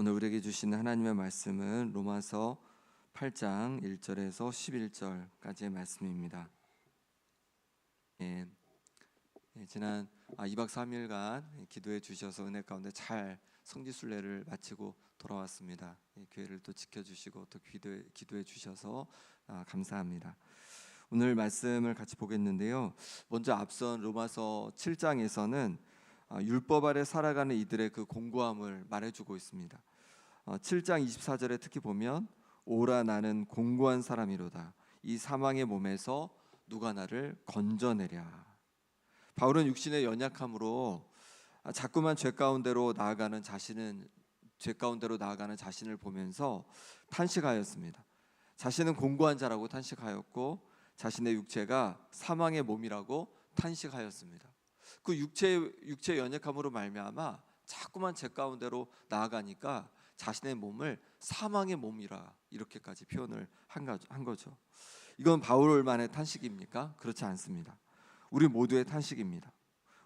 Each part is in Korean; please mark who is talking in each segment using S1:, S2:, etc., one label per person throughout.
S1: 오늘 우리에게 주시는 하나님의 말씀은 로마서 8장 1절에서 11절까지의 말씀입니다. 지난 2박 3일간 기도해 주셔서 은혜 가운데 잘 성지순례를 마치고 돌아왔습니다. 교회를 또 지켜주시고 또 기도해 주셔서 감사합니다. 오늘 말씀을 같이 보겠는데요. 먼저 앞선 로마서 7장에서는 율법 아래 살아가는 이들의 그 공고함을 말해주고 있습니다. 7장 24절에 특히 보면 오라 나는 공고한 사람이로다. 이 사망의 몸에서 누가 나를 건져내랴. 바울은 육신의 연약함으로 자꾸만 죄 가운데로 나아가는 자신을 보면서 탄식하였습니다. 자신은 공고한 자라고 탄식하였고 자신의 육체가 사망의 몸이라고 탄식하였습니다. 그 육체 연약함으로 말미암아 자꾸만 죄 가운데로 나아가니까 자신의 몸을 사망의 몸이라 이렇게까지 표현을 한 거죠. 이건 바울만의 탄식입니까? 그렇지 않습니다. 우리 모두의 탄식입니다.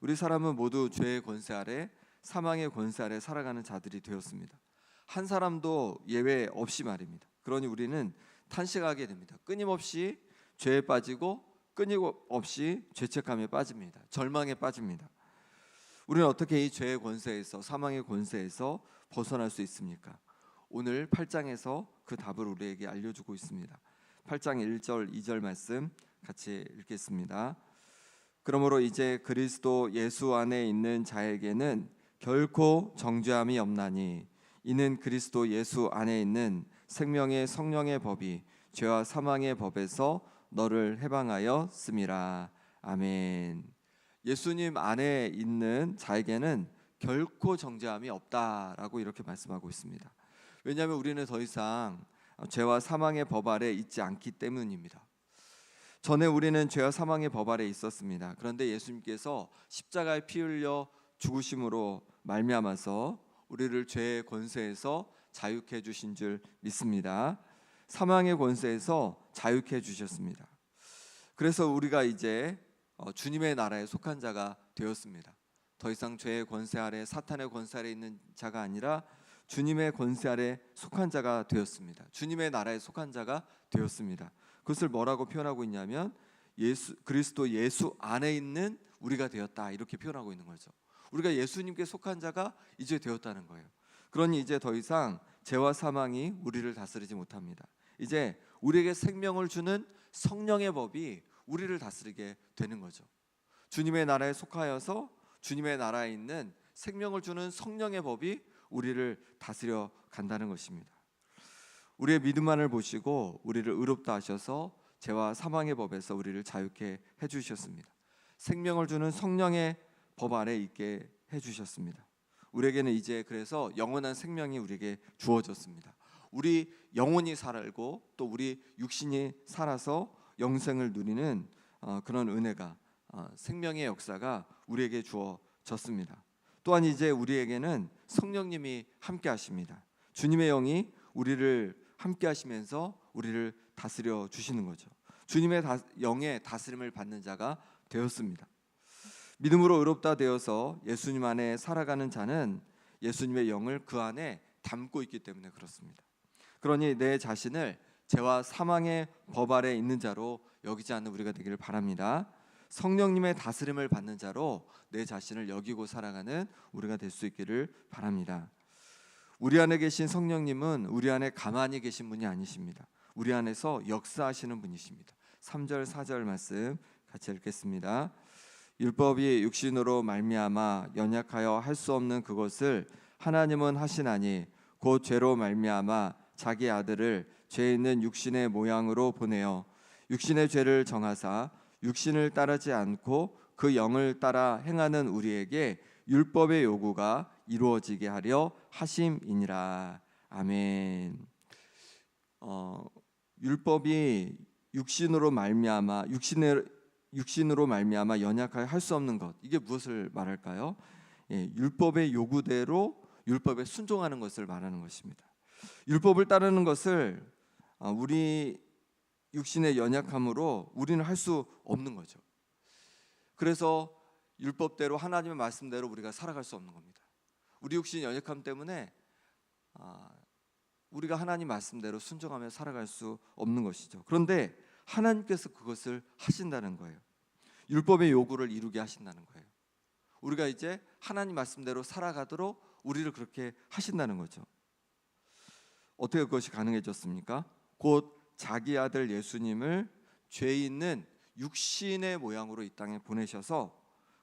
S1: 우리 사람은 모두 죄의 권세 아래, 사망의 권세 아래 살아가는 자들이 되었습니다. 한 사람도 예외 없이 말입니다. 그러니 우리는 탄식하게 됩니다. 끊임없이 죄에 빠지고 끊임없이 죄책감에 빠집니다. 절망에 빠집니다. 우리는 어떻게 이 죄의 권세에서, 사망의 권세에서 벗어날 수 있습니까? 오늘 8장에서 그 답을 우리에게 알려주고 있습니다. 8장 1절 2절 말씀 같이 읽겠습니다. 그러므로 이제 그리스도 예수 안에 있는 자에게는 결코 정죄함이 없나니 이는 그리스도 예수 안에 있는 생명의 성령의 법이 죄와 사망의 법에서 너를 해방하였음이라. 아멘. 예수님 안에 있는 자에게는 결코 정죄함이 없다라고 이렇게 말씀하고 있습니다. 왜냐하면 우리는 더 이상 죄와 사망의 법 아래 있지 않기 때문입니다. 전에 우리는 죄와 사망의 법 아래 있었습니다. 그런데 예수님께서 십자가에 피 흘려 죽으심으로 말미암아서 우리를 죄의 권세에서 자유케 해주신 줄 믿습니다. 사망의 권세에서 자유케 해주셨습니다. 그래서 우리가 이제 주님의 나라에 속한 자가 되었습니다. 더 이상 죄의 권세 아래, 사탄의 권세 아래 있는 자가 아니라 주님의 권세 아래 속한 자가 되었습니다. 주님의 나라에 속한 자가 되었습니다. 그것을 뭐라고 표현하고 있냐면 그리스도 예수 안에 있는 우리가 되었다 이렇게 표현하고 있는 거죠. 우리가 예수님께 속한 자가 이제 되었다는 거예요. 그러니 이제 더 이상 죄와 사망이 우리를 다스리지 못합니다. 이제 우리에게 생명을 주는 성령의 법이 우리를 다스리게 되는 거죠. 주님의 나라에 속하여서 주님의 나라에 있는 생명을 주는 성령의 법이 우리를 다스려 간다는 것입니다. 우리의 믿음만을 보시고 우리를 의롭다 하셔서 죄와 사망의 법에서 우리를 자유케 해주셨습니다. 생명을 주는 성령의 법 아래 있게 해주셨습니다. 우리에게는 이제 그래서 영원한 생명이 우리에게 주어졌습니다. 우리 영혼이 살고 또 우리 육신이 살아서 영생을 누리는 그런 은혜가 생명의 역사가 우리에게 주어졌습니다. 또한 이제 우리에게는 성령님이 함께 하십니다. 주님의 영이 우리를 함께 하시면서 우리를 다스려 주시는 거죠. 주님의 영의 다스림을 받는 자가 되었습니다. 믿음으로 의롭다 되어서 예수님 안에 살아가는 자는 예수님의 영을 그 안에 담고 있기 때문에 그렇습니다. 그러니 내 자신을 죄와 사망의 법 아래 있는 자로 여기지 않는 우리가 되기를 바랍니다. 성령님의 다스림을 받는 자로 내 자신을 여기고 살아가는 우리가 될 수 있기를 바랍니다. 우리 안에 계신 성령님은 우리 안에 가만히 계신 분이 아니십니다. 우리 안에서 역사하시는 분이십니다. 3절 4절 말씀 같이 읽겠습니다. 율법이 육신으로 말미암아 연약하여 할 수 없는 그것을 하나님은 하시나니 곧 죄로 말미암아 자기 아들을 죄 있는 육신의 모양으로 보내어 육신의 죄를 정하사 육신을 따르지 않고 그 영을 따라 행하는 우리에게 율법의 요구가 이루어지게 하려 하심이니라. 아멘. 율법이 육신으로 말미암아 연약하게 할 수 없는 것, 이게 무엇을 말할까요? 율법의 요구대로 율법에 순종하는 것을 말하는 것입니다. 율법을 따르는 것을 우리 육신의 연약함으로 우리는 할 수 없는 거죠. 그래서 율법대로 하나님의 말씀대로 우리가 살아갈 수 없는 겁니다. 우리 육신의 연약함 때문에 우리가 하나님 말씀대로 순종하며 살아갈 수 없는 것이죠. 그런데 하나님께서 그것을 하신다는 거예요. 율법의 요구를 이루게 하신다는 거예요. 우리가 이제 하나님 말씀대로 살아가도록 우리를 그렇게 하신다는 거죠. 어떻게 그것이 가능해졌습니까? 곧 자기 아들 예수님을 죄 있는 육신의 모양으로 이 땅에 보내셔서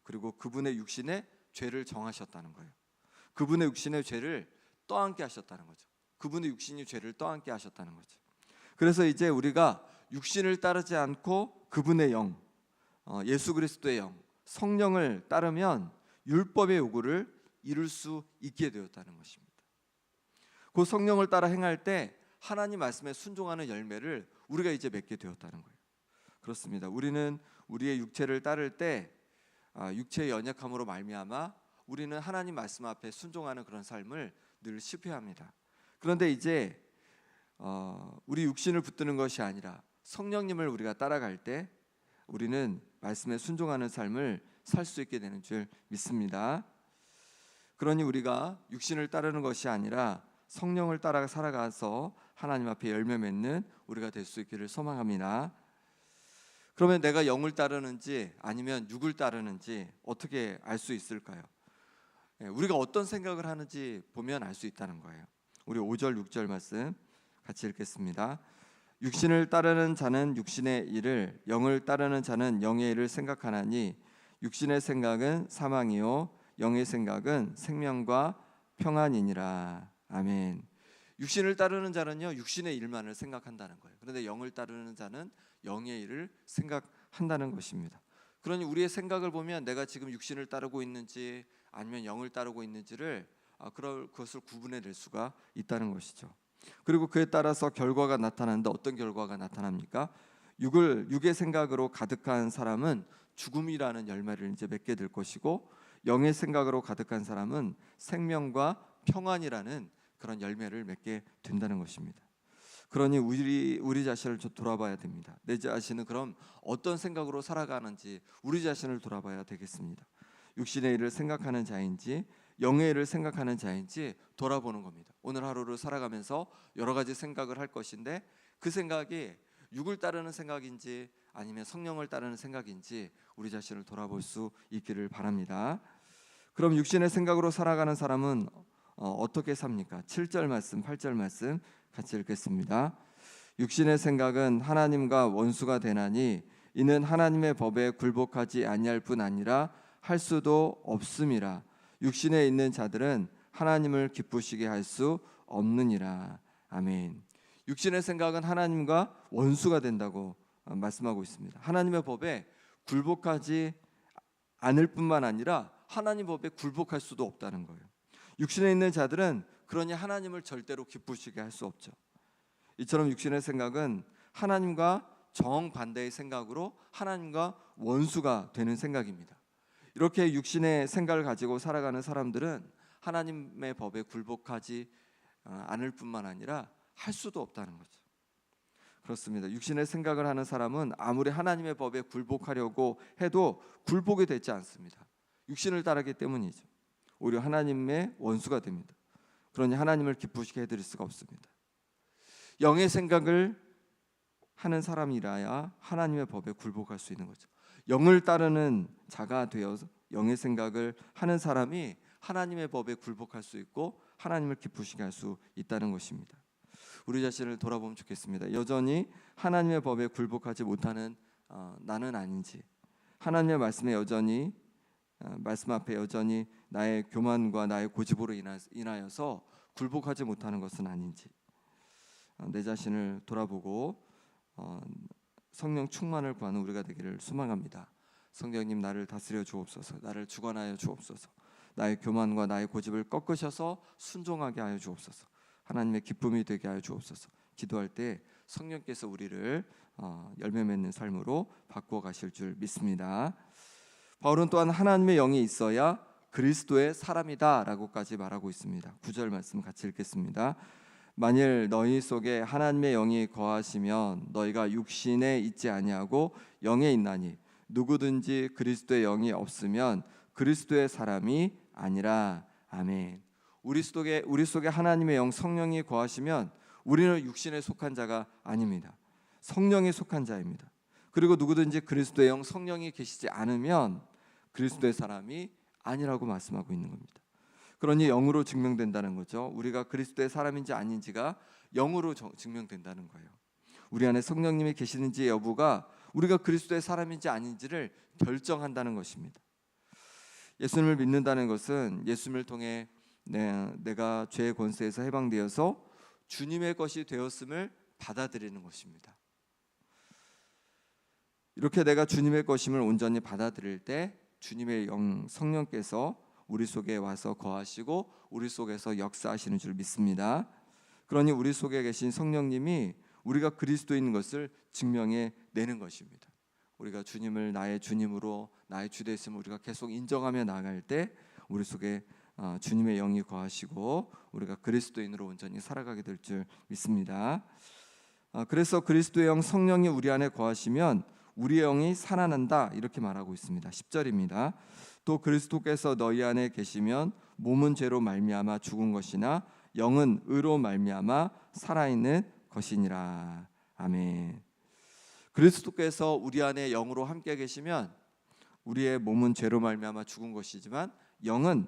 S1: 그리고 그분의 육신에 죄를 정하셨다는 거예요. 그분의 육신의 죄를 떠안게 하셨다는 거죠. 그분의 육신이 죄를 떠안게 하셨다는 거죠. 그래서 이제 우리가 육신을 따르지 않고 그분의 영, 예수 그리스도의 영, 성령을 따르면 율법의 요구를 이룰 수 있게 되었다는 것입니다. 그 성령을 따라 행할 때 하나님 말씀에 순종하는 열매를 우리가 이제 맺게 되었다는 거예요. 그렇습니다. 우리는 우리의 육체를 따를 때 육체의 연약함으로 말미암아 우리는 하나님 말씀 앞에 순종하는 그런 삶을 늘 실패합니다. 그런데 이제 우리 육신을 붙드는 것이 아니라 성령님을 우리가 따라갈 때 우리는 말씀에 순종하는 삶을 살 수 있게 되는 줄 믿습니다. 그러니 우리가 육신을 따르는 것이 아니라 성령을 따라 살아가서 하나님 앞에 열매 맺는 우리가 될 수 있기를 소망합니다. 그러면 내가 영을 따르는지 아니면 육을 따르는지 어떻게 알 수 있을까요? 우리가 어떤 생각을 하는지 보면 알 수 있다는 거예요. 우리 5절 6절 말씀 같이 읽겠습니다. 육신을 따르는 자는 육신의 일을, 영을 따르는 자는 영의 일을 생각하나니 육신의 생각은 사망이요 영의 생각은 생명과 평안이니라. 아멘. 육신을 따르는 자는요 육신의 일만을 생각한다는 거예요. 그런데 영을 따르는 자는 영의 일을 생각한다는 것입니다. 그러니 우리의 생각을 보면 내가 지금 육신을 따르고 있는지 아니면 영을 따르고 있는지를 그것을 구분해낼 수가 있다는 것이죠. 그리고 그에 따라서 결과가 나타나는데 어떤 결과가 나타납니까? 육의 생각으로 가득한 사람은 죽음이라는 열매를 이제 맺게 될 것이고 영의 생각으로 가득한 사람은 생명과 평안이라는 그런 열매를 맺게 된다는 것입니다. 그러니 우리 자신을 돌아봐야 됩니다. 내 자신은 그럼 어떤 생각으로 살아가는지 우리 자신을 돌아봐야 되겠습니다. 육신의 일을 생각하는 자인지 영의 일을 생각하는 자인지 돌아보는 겁니다. 오늘 하루를 살아가면서 여러 가지 생각을 할 것인데 그 생각이 육을 따르는 생각인지 아니면 성령을 따르는 생각인지 우리 자신을 돌아볼 수 있기를 바랍니다. 그럼 육신의 생각으로 살아가는 사람은 어떻게 삽니까? 7절 말씀, 8절 말씀 같이 읽겠습니다. 육신의 생각은 하나님과 원수가 되나니 이는 하나님의 법에 굴복하지 아니할 뿐 아니라 할 수도 없음이라. 육신에 있는 자들은 하나님을 기쁘시게 할 수 없느니라. 아멘. 육신의 생각은 하나님과 원수가 된다고 말씀하고 있습니다. 하나님의 법에 굴복하지 않을 뿐만 아니라 하나님 법에 굴복할 수도 없다는 거예요. 육신에 있는 자들은 그러니 하나님을 절대로 기쁘시게 할 수 없죠. 이처럼 육신의 생각은 하나님과 정반대의 생각으로 하나님과 원수가 되는 생각입니다. 이렇게 육신의 생각을 가지고 살아가는 사람들은 하나님의 법에 굴복하지 않을 뿐만 아니라 할 수도 없다는 거죠. 그렇습니다. 육신의 생각을 하는 사람은 아무리 하나님의 법에 굴복하려고 해도 굴복이 되지 않습니다. 육신을 따르기 때문이죠. 오히려 하나님의 원수가 됩니다. 그러니 하나님을 기쁘시게 해드릴 수가 없습니다. 영의 생각을 하는 사람이라야 하나님의 법에 굴복할 수 있는 거죠. 영을 따르는 자가 되어서 영의 생각을 하는 사람이 하나님의 법에 굴복할 수 있고 하나님을 기쁘시게 할 수 있다는 것입니다. 우리 자신을 돌아보면 좋겠습니다. 여전히 하나님의 법에 굴복하지 못하는 나는 아닌지, 하나님의 말씀에 여전히 말씀 앞에 여전히 나의 교만과 나의 고집으로 인하여서 굴복하지 못하는 것은 아닌지 내 자신을 돌아보고 성령 충만을 구하는 우리가 되기를 소망합니다. 성령님 나를 다스려 주옵소서. 나를 주관하여 주옵소서. 나의 교만과 나의 고집을 꺾으셔서 순종하게 하여 주옵소서. 하나님의 기쁨이 되게 하여 주옵소서. 기도할 때 성령께서 우리를 열매 맺는 삶으로 바꾸어 가실 줄 믿습니다. 바울은 또한 하나님의 영이 있어야 그리스도의 사람이다 라고까지 말하고 있습니다. 9절 말씀 같이 읽겠습니다. 만일 너희 속에 하나님의 영이 거하시면 너희가 육신에 있지 아니하고 영에 있나니 누구든지 그리스도의 영이 없으면 그리스도의 사람이 아니라. 아멘. 우리 속에 하나님의 영 성령이 거하시면 우리는 육신에 속한 자가 아닙니다. 성령에 속한 자입니다. 그리고 누구든지 그리스도의 영 성령이 계시지 않으면 그리스도의 사람이 아니라고 말씀하고 있는 겁니다. 그러니 영으로 증명된다는 거죠. 우리가 그리스도의 사람인지 아닌지가 영으로 증명된다는 거예요. 우리 안에 성령님이 계시는지 여부가 우리가 그리스도의 사람인지 아닌지를 결정한다는 것입니다. 예수님을 믿는다는 것은 예수님을 통해 내가 죄의 권세에서 해방되어서 주님의 것이 되었음을 받아들이는 것입니다. 이렇게 내가 주님의 것임을 온전히 받아들일 때 주님의 영 성령께서 우리 속에 와서 거하시고 우리 속에서 역사하시는 줄 믿습니다. 그러니 우리 속에 계신 성령님이 우리가 그리스도인 것을 증명해 내는 것입니다. 우리가 주님을 나의 주님으로 나의 주되심을 우리가 계속 인정하며 나아갈 때 우리 속에 주님의 영이 거하시고 우리가 그리스도인으로 온전히 살아가게 될 줄 믿습니다. 그래서 그리스도의 영 성령이 우리 안에 거하시면 우리의 영이 살아난다 이렇게 말하고 있습니다. 10절입니다. 또 그리스도께서 너희 안에 계시면 몸은 죄로 말미암아 죽은 것이나 영은 의로 말미암아 살아있는 것이니라. 아멘. 그리스도께서 우리 안에 영으로 함께 계시면 우리의 몸은 죄로 말미암아 죽은 것이지만 영은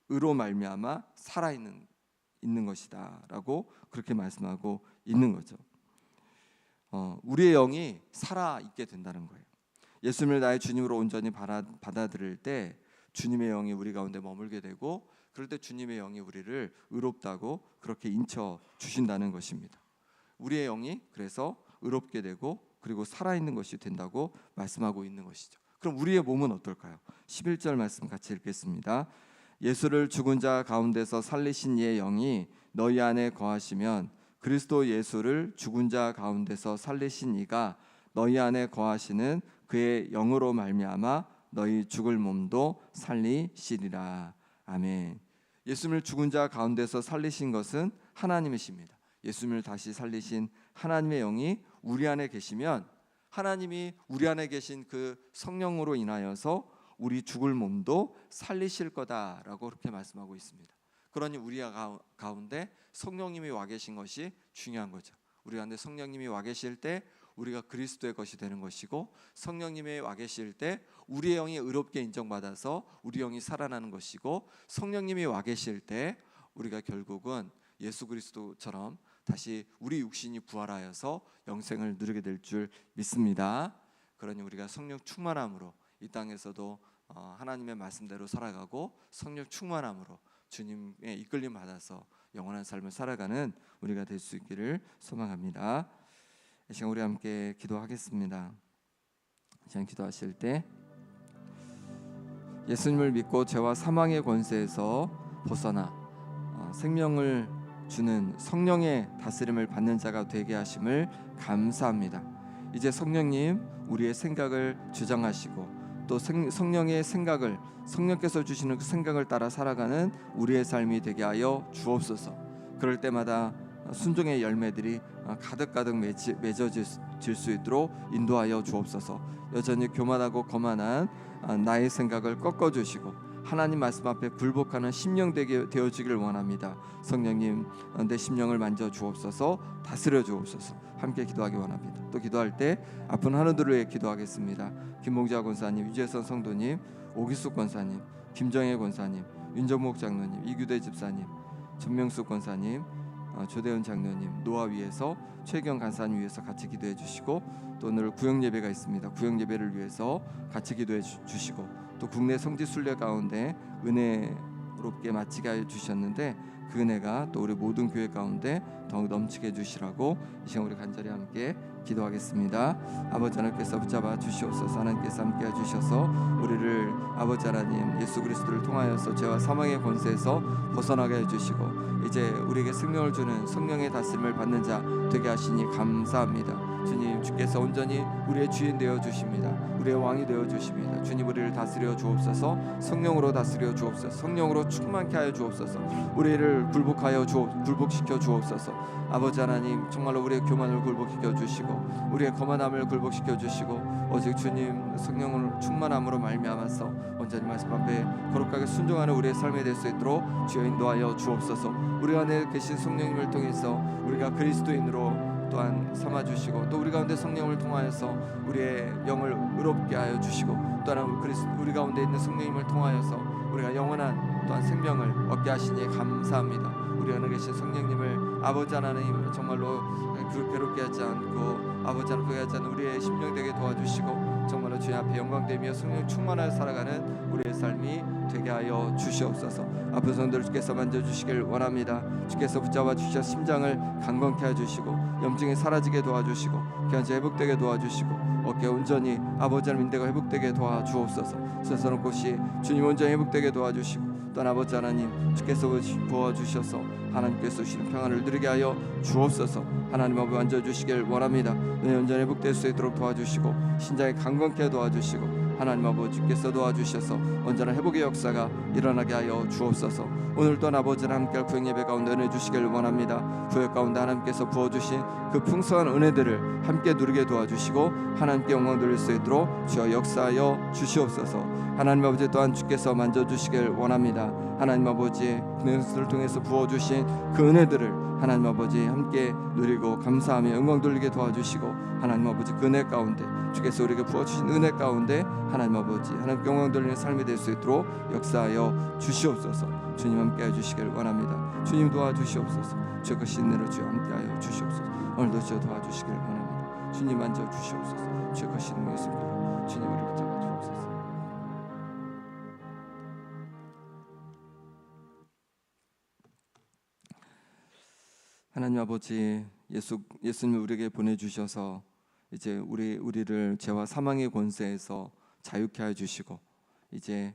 S1: 의로 말미암아 살아있는 것이다라고 그렇게 말씀하고 있는 거죠. 우리의 영이 살아있게 된다는 거예요. 예수님을 나의 주님으로 온전히 받아들일 때 주님의 영이 우리 가운데 머물게 되고 그럴 때 주님의 영이 우리를 의롭다고 그렇게 인쳐 주신다는 것입니다. 우리의 영이 그래서 의롭게 되고 그리고 살아있는 것이 된다고 말씀하고 있는 것이죠. 그럼 우리의 몸은 어떨까요? 11절 말씀 같이 읽겠습니다. 예수를 죽은 자 가운데서 살리신 이의 영이 너희 안에 거하시면 그리스도 예수를 죽은 자 가운데서 살리신 이가 너희 안에 거하시는 그의 영으로 말미암아 너희 죽을 몸도 살리시리라. 아멘. 예수님을 죽은 자 가운데서 살리신 것은 하나님이십니다. 예수님을 다시 살리신 하나님의 영이 우리 안에 계시면 하나님이 우리 안에 계신 그 성령으로 인하여서 우리 죽을 몸도 살리실 거다라고 그렇게 말씀하고 있습니다. 그러니 우리 가운데 성령님이 와 계신 것이 중요한 거죠. 우리 가운데 성령님이 와 계실 때 우리가 그리스도의 것이 되는 것이고 성령님이 와 계실 때 우리의 영이 의롭게 인정받아서 우리 영이 살아나는 것이고 성령님이 와 계실 때 우리가 결국은 예수 그리스도처럼 다시 우리 육신이 부활하여서 영생을 누리게 될 줄 믿습니다. 그러니 우리가 성령 충만함으로 이 땅에서도 하나님의 말씀대로 살아가고 성령 충만함으로 주님의 이끌림 받아서 영원한 삶을 살아가는 우리가 될 수 있기를 소망합니다. 이 시간 우리 함께 기도하겠습니다. 이 시간 기도하실 때 예수님을 믿고 죄와 사망의 권세에서 벗어나 생명을 주는 성령의 다스림을 받는 자가 되게 하심을 감사합니다. 이제 성령님 우리의 생각을 주장하시고 또 성령의 생각을 성령께서 주시는 그 생각을 따라 살아가는 우리의 삶이 되게 하여 주옵소서. 그럴 때마다 순종의 열매들이 가득가득 맺어질 수 있도록 인도하여 주옵소서. 여전히 교만하고 거만한 나의 생각을 꺾어주시고 하나님 말씀 앞에 굴복하는 심령 되게 되어주기를 원합니다. 성령님 내 심령을 만져 주옵소서. 다스려 주옵소서. 함께 기도하기 원합니다. 또 기도할 때 아픈 한우들을 위해 기도하겠습니다. 김봉자 권사님, 유재선 성도님, 오기숙 권사님, 김정혜 권사님, 윤정목 장로님, 이규대 집사님, 전명숙 권사님, 조대훈 장로님, 노아 위에서 최경 간사님 위해서 같이 기도해 주시고 또 오늘 구역 예배가 있습니다. 구역 예배를 위해서 같이 기도해 주시고 또 국내 성지 순례 가운데 은혜롭게 마치게 해 주셨는데 그 은혜가 또 우리 모든 교회 가운데 더욱 넘치게 해주시라고 이 시간 우리 간절히 함께 기도하겠습니다. 아버지 하나님께서 붙잡아 주시옵소서. 하나님께서 함께 해주셔서 우리를 아버지 하나님 예수 그리스도를 통하여서 죄와 사망의 권세에서 벗어나게 해주시고 이제 우리에게 생명을 주는 성령의 다스림을 받는 자 되게 하시니 감사합니다. 주님, 주께서 온전히 우리의 주인 되어 주십니다. 우리의 왕이 되어 주십니다. 주님, 우리를 다스려 주옵소서. 성령으로 다스려 주옵소서. 성령으로 충만케 하여 주옵소서. 우리를 굴복시켜 주옵소서. 아버지 하나님, 정말로 우리의 교만을 굴복시켜 주시고 우리의 거만함을 굴복시켜 주시고 오직 주님 성령을 충만함으로 말미암아서 온전히 말씀 앞에 거룩하게 순종하는 우리의 삶이 될 수 있도록 주여 인도하여 주옵소서. 우리 안에 계신 성령님을 통해서 우리가 그리스도인으로 또한 삼아주시고 또 우리 가운데 성령을 통하여서 우리의 영을 의롭게 하여 주시고 또한 우리 가운데 있는 성령님을 통하여서 우리가 영원한 또한 생명을 얻게 하시니 감사합니다. 우리 안에 계신 성령님을 아버지 하나님 정말로 괴롭게 하지 않고 아버지 하나님 하지 않는 우리의 심령 되게 도와주시고 정말로 주님 앞에 영광되며 성령 충만하여 살아가는 우리의 삶이 되게 하여 주시옵소서. 아픈 손들 주께서 만져주시길 원합니다. 주께서 붙잡아 주셔 심장을 강건케 해주시고 염증이 사라지게 도와주시고 견제 회복되게 도와주시고 어깨 온전히 아버지 하나님 인대가 회복되게 도와주옵소서. 서서는 곳이 주님 온전히 회복되게 도와주시고 또한 아버지 하나님 주께서 부어주셔서 하나님께서 주시는 평안을 누리게 하여 주옵소서. 하나님 아버지 만져주시길 원합니다. 눈이 온전히 회복될 수 있도록 도와주시고 신장이 강건케 도와주시고 하나님 아버지께서 도와주셔서 온전한 회복의 역사가 일어나게 하여 주옵소서. 오늘 또한 아버지랑 함께할 구역 예배 가운데 은혜 주시길 원합니다. 구역 가운데 하나님께서 부어주신 그 풍성한 은혜들을 함께 누리게 도와주시고 하나님께 영광 돌릴 수 있도록 주여 역사하여 주시옵소서. 하나님 아버지 또한 주께서 만져주시길 원합니다. 하나님 아버지 그것을 통해서 부어주신 그 은혜들을 하나님 아버지 함께 누리고 감사하며 영광 돌리게 도와주시고 하나님 아버지 그 은혜 가운데 주께서 우리에게 부어주신 은혜 가운데 하나님 아버지 하나님께 영광 돌리는 삶이 될 수 있도록 역사하여 주시옵소서. 주님 함께해 주시길 원합니다. 주님 도와주시옵소서. 주의 것이 은혜로 주여 함께하여 주시옵소서. 오늘도 주여 도와주시길 원합니다. 주님 만져 주시옵소서. 주의 것이 능력 있습니다. 주님 우리 붙잡아 주옵소서. 하나님 아버지 예수님 우리에게 보내주셔서 이제 우리를 죄와 사망의 권세에서 자유케 해 주시고 이제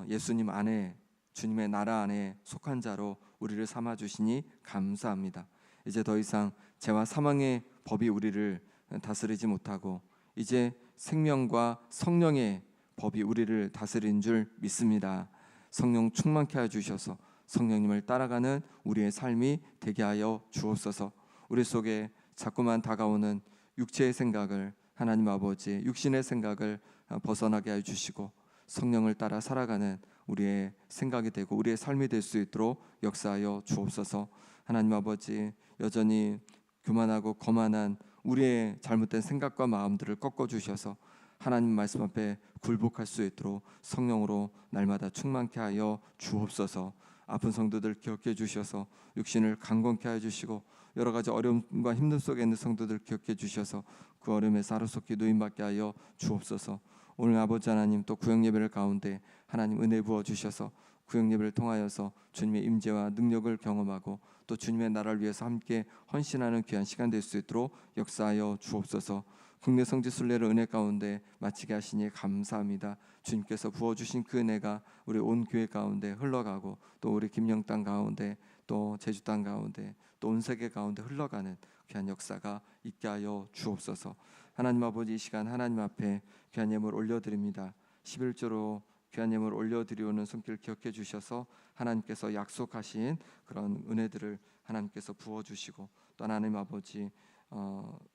S1: 예수님 안에 주님의 나라 안에 속한 자로 우리를 삼아 주시니 감사합니다. 이제 더 이상 죄와 사망의 법이 우리를 다스리지 못하고 이제 생명과 성령의 법이 우리를 다스리는 줄 믿습니다. 성령 충만케 해 주셔서 성령님을 따라가는 우리의 삶이 되게 하여 주옵소서. 우리 속에 자꾸만 다가오는 육체의 생각을 하나님 아버지 육신의 생각을 벗어나게 해 주시고 성령을 따라 살아가는 우리의 생각이 되고 우리의 삶이 될 수 있도록 역사하여 주옵소서. 하나님 아버지 여전히 교만하고 거만한 우리의 잘못된 생각과 마음들을 꺾어 주셔서 하나님 말씀 앞에 굴복할 수 있도록 성령으로 날마다 충만케 하여 주옵소서. 아픈 성도들 기억해 주셔서 육신을 강건케 해 주시고 여러 가지 어려움과 힘듦 속에 있는 성도들 기억해 주셔서 그 어려움에서 하루속히 노임받게 하여 주옵소서. 오늘 아버지 하나님 또 구역 예배를 가운데 하나님 은혜 부어 주셔서 구역 예배를 통하여서 주님의 임재와 능력을 경험하고 또 주님의 나라를 위해서 함께 헌신하는 귀한 시간 될 수 있도록 역사하여 주옵소서. 국내 성지 순례를 은혜 가운데 마치게 하시니 감사합니다. 주님께서 부어주신 그 은혜가 우리 온 교회 가운데 흘러가고 또 우리 김영 땅 가운데 또 제주 땅 가운데 또 온 세계 가운데 흘러가는 귀한 역사가 있게 하여 주옵소서. 하나님 아버지 이 시간 하나님 앞에 귀한 예물 올려드립니다. 11조로 귀한 예물 올려드리오는 손길 기억해 주셔서 하나님께서 약속하신 그런 은혜들을 하나님께서 부어주시고 또 하나님 아버지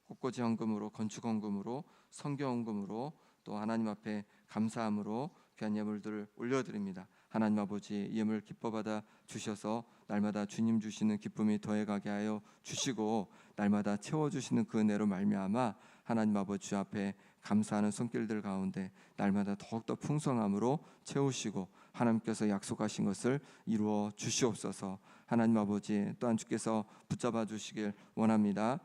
S1: 꽃꽂이 헌금으로 건축 헌금으로 성교 헌금으로 또 하나님 앞에 감사함으로 귀한 예물들을 올려드립니다. 하나님 아버지 예물 기뻐 받아 주셔서 날마다 주님 주시는 기쁨이 더해가게 하여 주시고 날마다 채워주시는 그 은혜로 말미암아 하나님 아버지 주 앞에 감사하는 손길들 가운데 날마다 더욱더 풍성함으로 채우시고 하나님께서 약속하신 것을 이루어 주시옵소서. 하나님 아버지 또한 주께서 붙잡아 주시길 원합니다.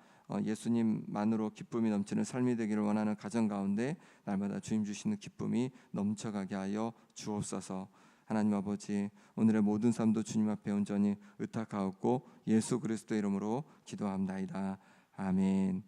S1: 예수님만으로 기쁨이 넘치는 삶이 되기를 원하는 가정 가운데 날마다 주님 주시는 기쁨이 넘쳐가게 하여 주옵소서. 하나님 아버지 오늘의 모든 삶도 주님 앞에 온전히 의탁하옵고 예수 그리스도의 이름으로 기도합나이다. 아멘.